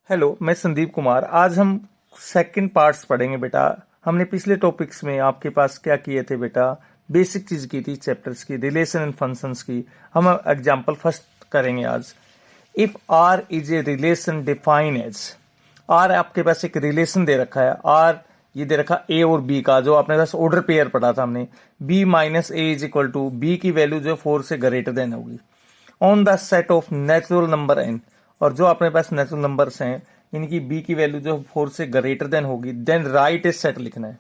Hello, मैं संदीप कुमार। आज हम सेकंड पार्ट्स पढ़ेंगे बेटा। हमने पिछले टॉपिक्स में आपके पास क्या किए थे बेटा, बेसिक चीज की थी चैप्टर्स की, रिलेशन एंड फंक्शंस की। हम एग्जांपल फर्स्ट करेंगे आज। If R is a relation define as, R आपके पास एक रिलेशन दे रखा है। आर ये दे रखा ए और बी का, जो आपने पास ऑर्डर पेयर पढ़ा था हमने। B minus A is equal to, B की वैल्यू जो 4 से ग्रेटर देन होगी on the set of natural number N. और जो अपने पास नेचुरल नंबर्स हैं इनकी बी की वैल्यू जो 4 से ग्रेटर देन होगी, देन राइट इज सेट लिखना है।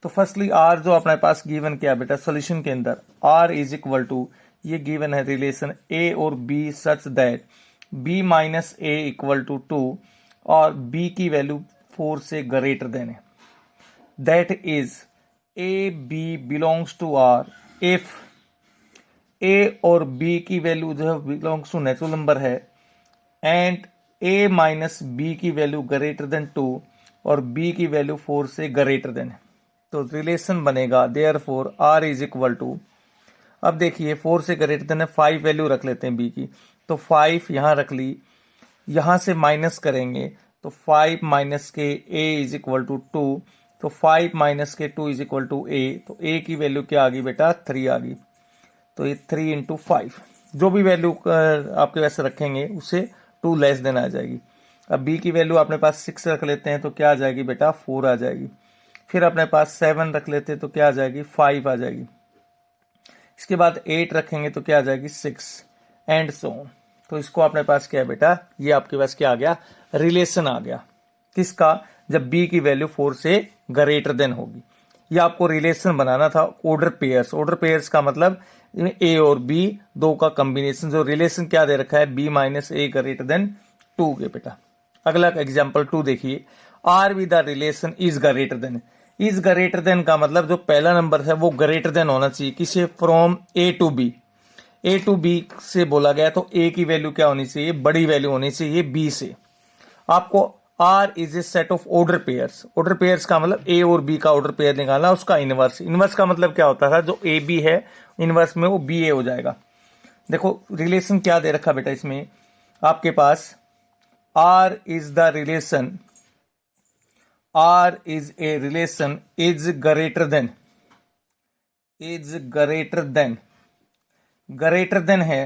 तो फर्स्टली आर जो अपने पास गिवन किया बेटा सोल्यूशन के अंदर, आर इज इक्वल टू, ये गिवन है रिलेशन ए और B such that B minus A equal to 2 और बी की वैल्यू 4 से ग्रेटर देन है। That is A B belongs to R if A और बी की वैल्यू जो है बिलोंग्स टू नेचुरल नंबर है एंड ए माइनस बी की वैल्यू ग्रेटर देन 2 और बी की वैल्यू 4 से ग्रेटर देन है। तो रिलेशन बनेगा therefore R is equal to, अब देखिए 4 से ग्रेटर देन है, 5 वैल्यू रख लेते हैं बी की। तो 5 यहां रख ली, यहां से माइनस करेंगे तो 5 माइनस के ए इज इक्वल टू 2, तो 5 माइनस के 2 इज इक्वल टू ए। तो ए की वैल्यू क्या आ गई बेटा, 3 आ गई। तो ये 3 इंटू 5, जो भी वैल्यू आपके वैसे रखेंगे उससे 2 लेस देन आ जाएगी। अब बी की वैल्यू अपने पास 6 रख लेते हैं तो क्या आ जाएगी बेटा, 4 आ जाएगी। फिर अपने पास 7 रख लेते हैं तो क्या आ जाएगी, 5 आ जाएगी। इसके बाद 8 रखेंगे तो क्या आ जाएगी, 6 एंड सो ऑन। तो इसको अपने पास क्या है बेटा, ये आपके पास क्या आ गया, रिलेशन आ गया। किसका, जब बी की वैल्यू 4 से ग्रेटर देन होगी। ये आपको रिलेशन बनाना था ऑर्डर पेयर्स। ऑर्डर पेयर्स का मतलब ए और बी दो का कॉम्बिनेशन। जो रिलेशन क्या दे रखा है, B minus A greater than 2 के बेटा। अगला एग्जांपल 2 देखिए, R with the relation is greater than. Is greater than का मतलब जो पहला नंबर है वो ग्रेटर देन होना चाहिए किसे, from A to B. A to B से बोला गया तो ए की वैल्यू क्या होनी चाहिए, बड़ी वैल्यू होनी चाहिए बी से। आपको R is a set of order pairs. Order pairs का मतलब ए और बी का ऑर्डर पेयर निकालना, उसका इनवर्स। इनवर्स का मतलब क्या होता था, जो ए बी है इनवर्स में वो बी ए हो जाएगा। देखो रिलेशन क्या दे रखा बेटा इसमें आपके पास, R is the relation, R is a relation is greater than, is greater than, greater than है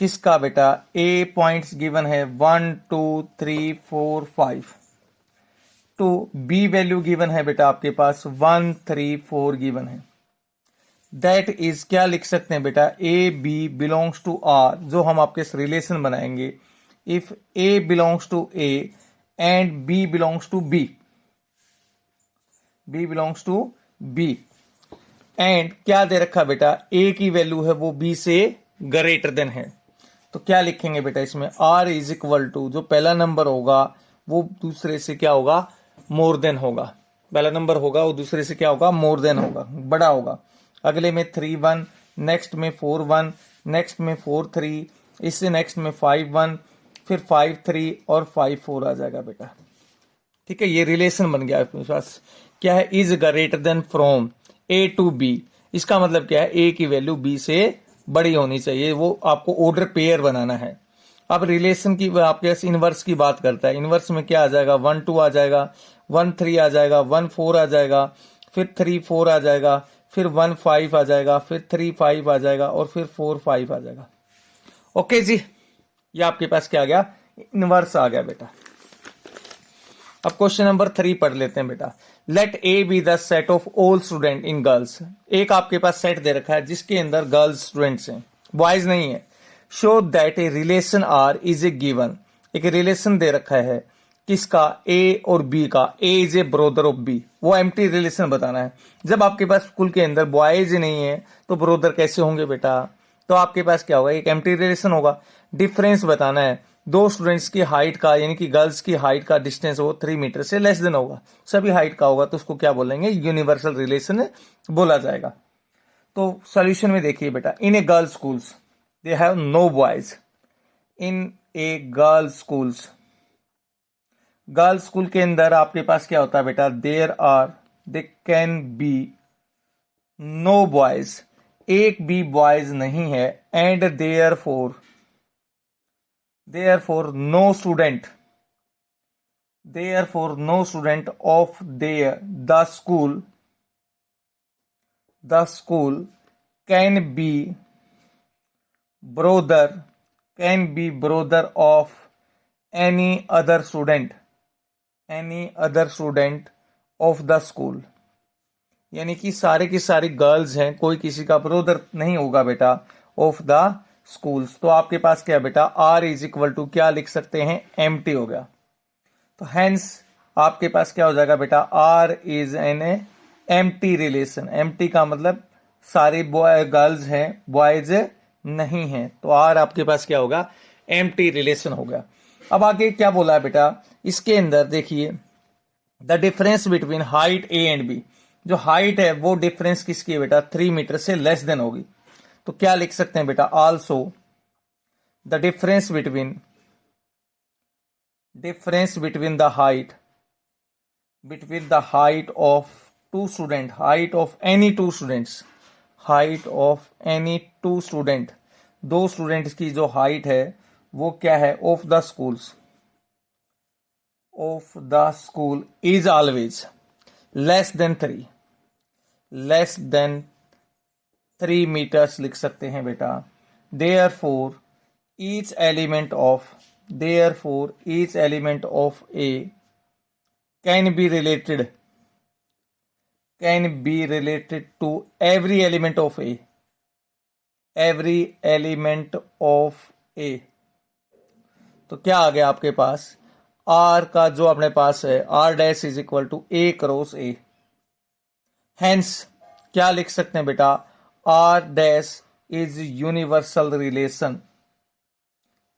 किसका बेटा, ए पॉइंट्स गिवन है 1 2 3 4 5, तो बी वैल्यू गिवन है बेटा आपके पास 1 3 4 गिवन है। दैट इज क्या लिख सकते हैं बेटा, A B belongs to R, जो हम आपके रिलेशन बनाएंगे। If A belongs to A and B belongs to B, B belongs to B and क्या दे रखा बेटा, ए की वैल्यू है वो बी से ग्रेटर देन है। तो क्या लिखेंगे बेटा इसमें, आर इज इक्वल टू, जो पहला नंबर होगा वो दूसरे से क्या होगा, मोर देन होगा। पहला नंबर होगा वो दूसरे से क्या होगा, मोर देन होगा, बड़ा होगा। अगले में 3 1, नेक्स्ट में 4 1, नेक्स्ट में 4 3, इससे नेक्स्ट में 5 1, फिर 5 3 और 5 4 आ जाएगा बेटा। ठीक है, ये रिलेशन बन गया आपके पास। क्या है, is greater than from A to B. इसका मतलब क्या है, ए की वैल्यू बी से बड़ी होनी चाहिए, वो आपको ऑर्डर पेयर बनाना है। अब रिलेशन की आपके पास इनवर्स की बात करता है। इनवर्स में क्या आ जाएगा, 1 2 आ जाएगा, 1 3 आ जाएगा, 1 4 आ जाएगा, फिर 3 4 आ जाएगा, फिर 1 5 आ जाएगा, फिर 3 5 आ जाएगा और फिर 4 5 आ जाएगा। ओके जी, ये आपके पास क्या आ गया, इनवर्स आ गया बेटा। अब क्वेश्चन नंबर 3 पढ़ लेते हैं बेटा। Let A be the set of all student in girls. एक आपके पास सेट दे रखा है जिसके अंदर गर्ल्स स्टूडेंट्स हैं, बॉयज नहीं है। Show that a relation R is a given, एक रिलेशन दे रखा है किसका, ए और बी का। A is a brother of B, वो एम्प्टी रिलेशन बताना है। जब आपके पास स्कूल के अंदर बॉयज नहीं है तो ब्रोदर कैसे होंगे बेटा, तो आपके पास क्या होगा, एक एम्प्टी रिलेशन होगा। डिफरेंस बताना है, दो स्टूडेंट्स की हाइट का, यानी कि गर्ल्स की हाइट का डिस्टेंस वो 3 मीटर से लेस देन होगा, सभी हाइट का होगा, तो उसको क्या बोलेंगे, यूनिवर्सल रिलेशन बोला जाएगा। तो सॉल्यूशन में देखिए बेटा, in a girls schools they have no boys. In a girls schools, girls school के अंदर आपके पास क्या होता है बेटा, there are, they can be no boys, एक भी बॉयज नहीं है। And therefore no student, therefore no student of the school can be brother of any other student of the school। यानी कि सारे की सारी गर्ल्स हैं, कोई किसी का ब्रोदर नहीं होगा बेटा ऑफ द स्कूल्स। तो आपके पास क्या है बेटा, आर इज इक्वल टू क्या लिख सकते हैं, एम्प्टी हो गया। तो हेंस आपके पास क्या हो जाएगा बेटा, R is an empty relation. Empty का मतलब सारे गर्ल्स हैं, बॉयज नहीं हैं। तो आर आपके पास क्या होगा, एम्प्टी रिलेशन हो गया। अब आगे क्या बोला है बेटा, इसके अंदर देखिए the difference between height A and B. जो हाइट है वो डिफरेंस किसकी है बेटा, 3 मीटर से लेस देन होगी। तो क्या लिख सकते हैं बेटा, also the difference between the height of two student, height of any two student, दो स्टूडेंट्स की जो हाइट है वो क्या है, of the school is always less than 3 meters लिख सकते हैं बेटा। Therefore each element of A can be related to every element of A। तो क्या आ गया आपके पास, R का जो अपने पास है, R dash is equal to A cross A। Hence क्या लिख सकते हैं बेटा, R dash is universal relation.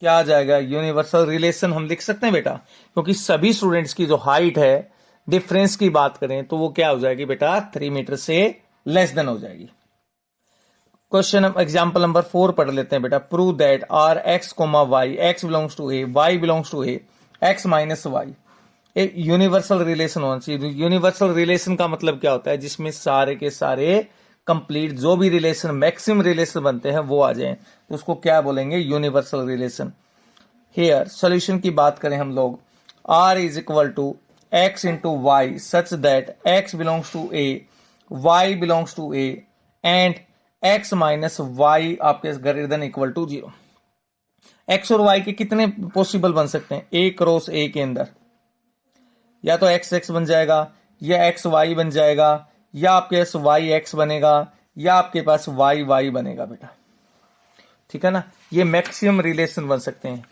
क्या आ जाएगा, यूनिवर्सल रिलेशन हम लिख सकते हैं बेटा, क्योंकि सभी स्टूडेंट्स की जो हाइट है, डिफरेंस की बात करें तो वो क्या हो जाएगी बेटा, 3 मीटर से लेस देन हो जाएगी। क्वेश्चन एग्जांपल नंबर 4 पढ़ लेते हैं बेटा। Prove that R x comma y, x belongs to A, Y belongs to A, x minus y. एक यूनिवर्सल रिलेशन होना चाहिए। यूनिवर्सल रिलेशन का मतलब क्या होता है, जिसमें सारे के सारे कंप्लीट जो भी रिलेशन, मैक्सिमम रिलेशन बनते हैं वो आ जाएं, तो उसको क्या बोलेंगे, यूनिवर्सल रिलेशन। हियर सॉल्यूशन की बात करें हम लोग, R is equal to X into Y such that X belongs to A, Y belongs to A and X minus Y आपके greater than equal to 0। X और वाई के कितने possible बन सकते हैं, ए क्रॉस ए के अंदर, या तो एक्स एक्स बन जाएगा, या एक्स वाई बन जाएगा, या आपके पास वाई एक्स बनेगा, या आपके पास वाई वाई बनेगा बेटा। ठीक है ना, ये मैक्सिमम रिलेशन बन सकते हैं।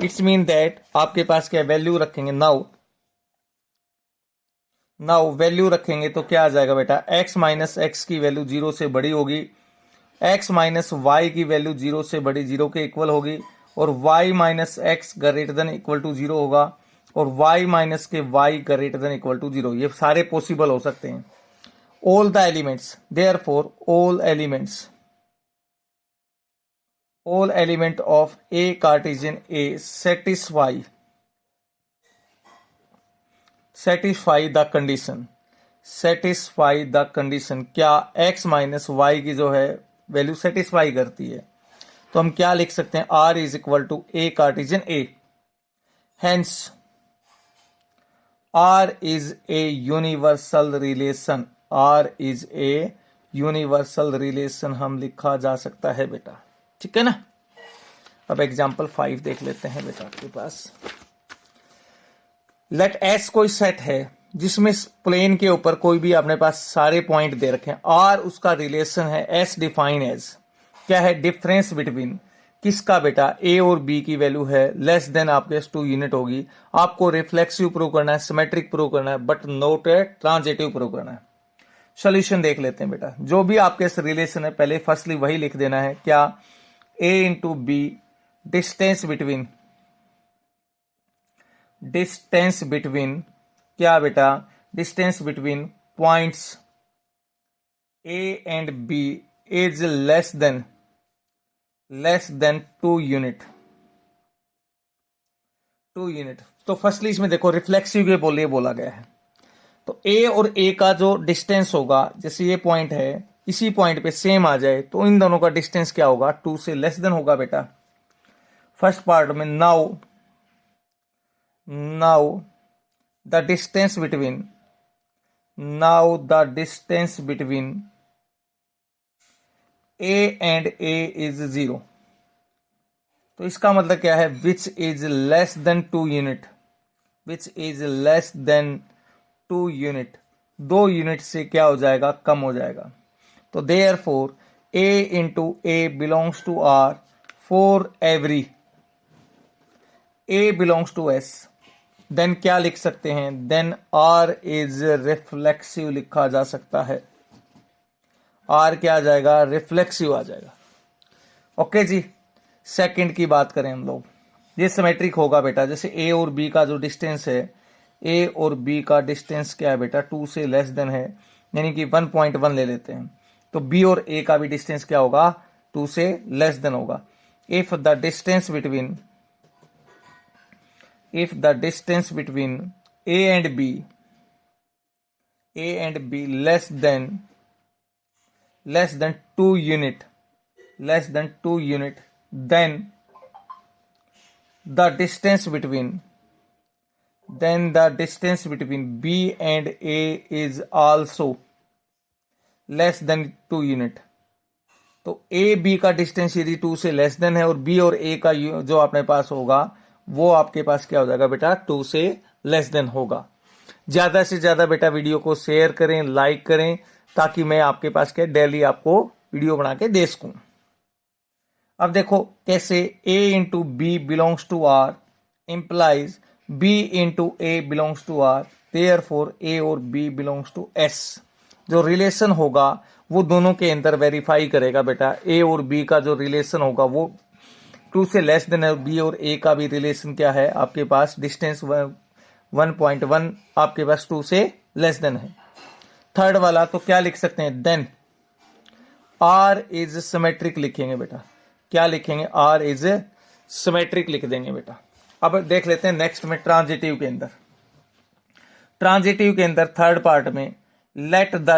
इट्स मीन दैट आपके पास क्या वैल्यू रखेंगे, नाउ वैल्यू रखेंगे तो क्या आ जाएगा बेटा, x माइनस एक्स की वैल्यू 0 से बड़ी होगी, x माइनस वाई की वैल्यू 0 से बड़ी, 0 के इक्वल होगी, और y minus x greater than equal to 0 होगा, और y माइनस के y greater than equal to 0। ये सारे पॉसिबल हो सकते हैं। All the elements, therefore all element of A Cartesian A satisfy the condition. क्या x माइनस वाई की जो है वैल्यू सेटिस्फाई करती है, तो हम क्या लिख सकते हैं, r is equal to A Cartesian A. Hence R is a universal relation, हम लिखा जा सकता है बेटा। ठीक है ना। अब एग्जाम्पल 5 देख लेते हैं बेटा आपके पास। लेट एस कोई सेट है जिसमें प्लेन के ऊपर कोई भी अपने पास सारे पॉइंट दे रखे हैं, आर उसका रिलेशन है, एस डिफाइन एज क्या है, डिफरेंस बिटवीन किसका बेटा, ए और बी की वैल्यू है लेस देन आपके 2 यूनिट होगी। आपको रिफ्लेक्सिव प्रूव करना है, सिमेट्रिक प्रूव करना है, बट नॉट ट्रांजिटिव प्रूव करना है। सोल्यूशन देख लेते हैं बेटा। जो भी आपके रिलेशन है पहले फर्स्टली वही लिख देना है, क्या, A into B distance between क्या बेटा, distance between points A and B is less than 2 unit. तो फर्स्टली इसमें देखो रिफ्लेक्सिव के बोलिए बोला गया है, तो ए और ए का जो डिस्टेंस होगा, जैसे ये पॉइंट है, इसी पॉइंट पे सेम आ जाए तो इन दोनों का डिस्टेंस क्या होगा, 2 से लेस देन होगा बेटा। फर्स्ट पार्ट में now the distance between, now the distance between A and A is 0। तो इसका मतलब क्या है, which is less than 2 unit, which is less than 2 unit, 2 unit से क्या हो जाएगा, कम हो जाएगा। तो therefore A into A belongs to R for every A belongs to S. Then क्या लिख सकते हैं, देन आर इज रिफ्लेक्सिव लिखा जा सकता है। आर क्या आ जाएगा, रिफ्लेक्सिव आ जाएगा। ओके जी, सेकंड की बात करें हम लोग, ये सिमेट्रिक होगा बेटा। जैसे ए और बी का जो डिस्टेंस है, ए और बी का डिस्टेंस क्या है बेटा, 2 से लेस देन है, यानी कि 1.1 ले लेते हैं। तो बी और ए का भी डिस्टेंस क्या होगा, 2 से लेस देन होगा। If the distance between, if the distance between A and B less than 2 unit, then the distance between B and A is also less than 2 unit। तो A B का distance यदि 2 से less than है और B और A का जो अपने पास होगा वो आपके पास क्या हो जाएगा बेटा, 2 से लेस देन होगा। ज्यादा से ज्यादा बेटा वीडियो को शेयर करें, लाइक करें, ताकि मैं आपके पास क्या डेली आपको वीडियो बना के दे सकूं। अब देखो कैसे, A into B belongs to R implies B into A belongs to R, therefore A और B बिलोंग्स टू S। जो रिलेशन होगा वो दोनों के अंदर वेरीफाई करेगा बेटा। A और B का जो रिलेशन होगा वो 2 से लेस देन है, बी और ए का भी रिलेशन क्या है आपके पास, डिस्टेंस 1.1 आपके पास 2 से लेस देन है। थर्ड वाला तो क्या लिख सकते हैं, देन आर इज सिमेट्रिक लिखेंगे बेटा। क्या लिखेंगे, आर इज सिमेट्रिक लिख देंगे बेटा। अब देख लेते हैं नेक्स्ट में ट्रांजिटिव के अंदर। ट्रांजिटिव के अंदर थर्ड पार्ट में let the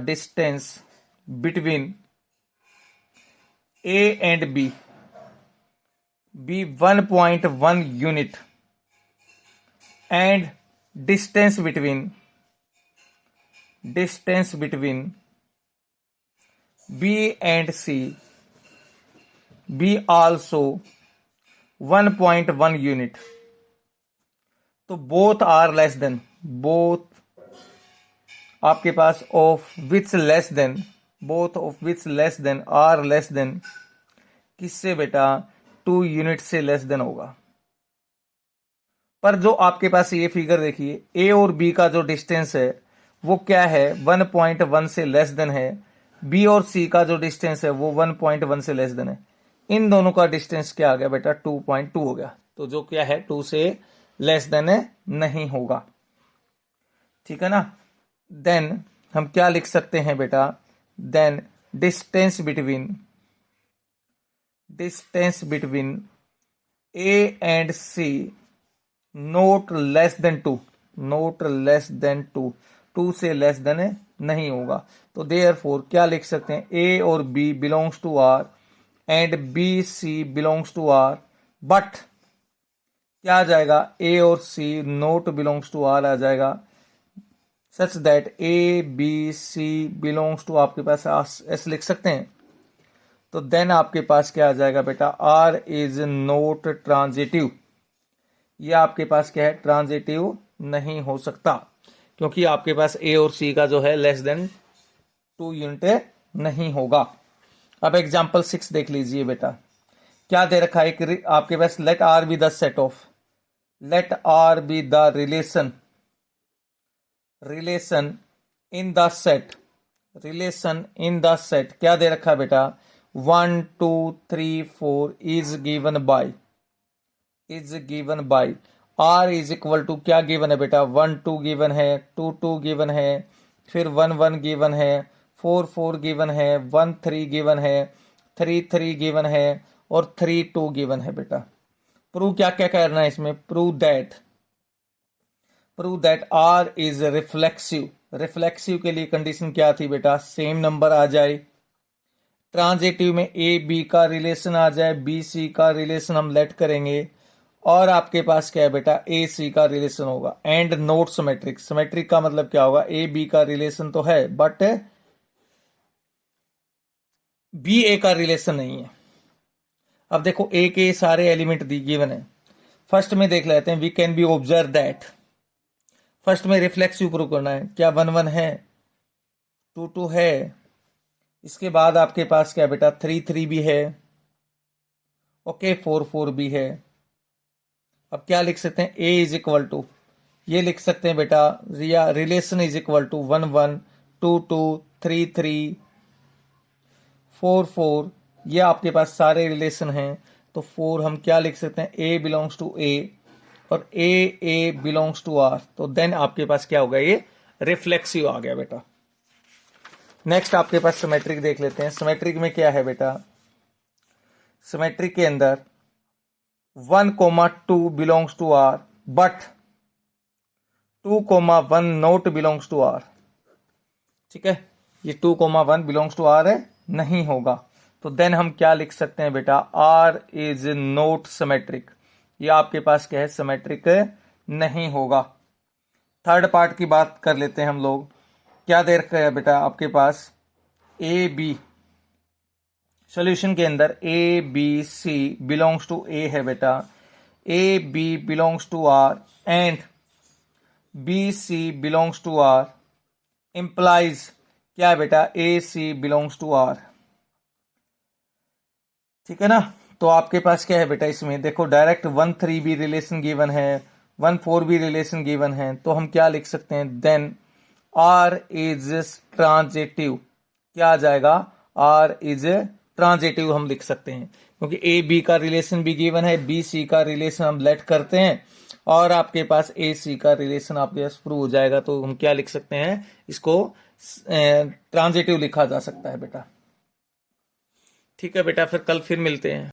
distance between A and B be 1.1 unit and distance between B and C be also 1.1 unit। तो both are less than, both आपके पास of which less than, both of which less than are less than किससे बेटा, 2 unit से less than होगा। पर जो आपके पास ये फिगर देखिए, ए और बी का जो डिस्टेंस है वो क्या है, 1.1 से लेस देन है। बी और सी का जो डिस्टेंस है वो 1.1 से लेस देन है। इन दोनों का डिस्टेंस क्या आ गया बेटा, 2.2 हो गया। तो जो क्या है, 2 से लेस देन नहीं होगा, ठीक है ना। देन हम क्या लिख सकते हैं बेटा, then distance between A and C not less than 2, 2 से लेस देन नहीं होगा। तो देयरफॉर क्या लिख सकते हैं, A और B belongs to R and B C belongs to R, but क्या आ जाएगा, A और C not belongs to R आ जाएगा, such that A B C belongs to आपके पास S लिख सकते हैं। तो देन आपके पास क्या आ जाएगा बेटा, आर इज नोट ट्रांजिटिव। ये आपके पास क्या है, ट्रांजिटिव नहीं हो सकता, क्योंकि आपके पास ए और सी का जो है लेस देन 2 यूनिट नहीं होगा। अब एग्जांपल 6 देख लीजिए बेटा, क्या दे रखा है आपके पास, let R be the set of, let R be the relation in the set, क्या दे रखा है बेटा, 1 2 3 4 is given by R is equal to, क्या गिवन है बेटा, 1 2 गिवन है, 2 2 गिवन है, फिर 1 1 गिवन है, 4 4 गिवन है, 1 3 गिवन है, 3 3 गिवन है और 3 2 गिवन है बेटा। प्रूव क्या क्या करना है इसमें, prove that R is reflexive के लिए कंडीशन क्या थी बेटा, सेम नंबर आ जाए, ट्रांजिटिव में ए बी का रिलेशन आ जाए, बी सी का रिलेशन हम लेट करेंगे, और आपके पास क्या है बेटा, ए सी का रिलेशन होगा एंड नोट सिमेट्रिक। सिमेट्रिक का मतलब क्या होगा, ए बी का रिलेशन तो है बट बी ए का रिलेशन नहीं है। अब देखो ए के सारे एलिमेंट दी गिवन है। फर्स्ट में देख लेते हैं, we can be observe that, first में रिफ्लेक्सिव प्रूव करना है, क्या 1 1 है, 2 2 है, इसके बाद आपके पास क्या बेटा 3 3 भी है, ओके 4 4 भी है। अब क्या लिख सकते हैं, ए इज इक्वल टू, ये लिख सकते हैं बेटा, या रिलेशन इज इक्वल टू 1 1 2 2 3 3 4 4, ये आपके पास सारे रिलेशन हैं। तो 4 हम क्या लिख सकते हैं, ए बिलोंग्स टू ए और ए बिलोंग्स टू आर, तो देन आपके पास क्या होगा, ये रिफ्लेक्सिव आ गया बेटा। नेक्स्ट आपके पास सिमेट्रिक देख लेते हैं। सिमेट्रिक में क्या है बेटा, सिमेट्रिक के अंदर 1 2 belongs to R but 2 1 not belongs to R. ठीक है, ये 2 1 बिलोंग्स टू आर है, नहीं होगा। तो देन हम क्या लिख सकते हैं बेटा, आर इज नॉट सिमेट्रिक, ये आपके पास क्या है, सिमेट्रिक नहीं होगा। थर्ड पार्ट की बात कर लेते हैं हम लोग। क्या दे रखा है बेटा आपके पास, ए बी, सॉल्यूशन के अंदर A B C belongs to A है बेटा, A B belongs to R and B C belongs to R, implies क्या है बेटा, A C belongs to R. ठीक है ना, तो आपके पास क्या है बेटा, इसमें देखो डायरेक्ट 1 3 भी रिलेशन गिवन है, 1 4 भी रिलेशन गिवन है, तो हम क्या लिख सकते हैं, देन आर इज ट्रांजिटिव, क्या आ जाएगा, आर इज ट्रांजिटिव हम लिख सकते हैं, क्योंकि ए बी का रिलेशन भी गिवन है, बी सी का रिलेशन हम लेट करते हैं और आपके पास ए सी का रिलेशन आपके पास प्रूव हो जाएगा। तो हम क्या लिख सकते हैं, इसको ट्रांजिटिव लिखा जा सकता है बेटा। ठीक है बेटा, फिर कल फिर मिलते हैं।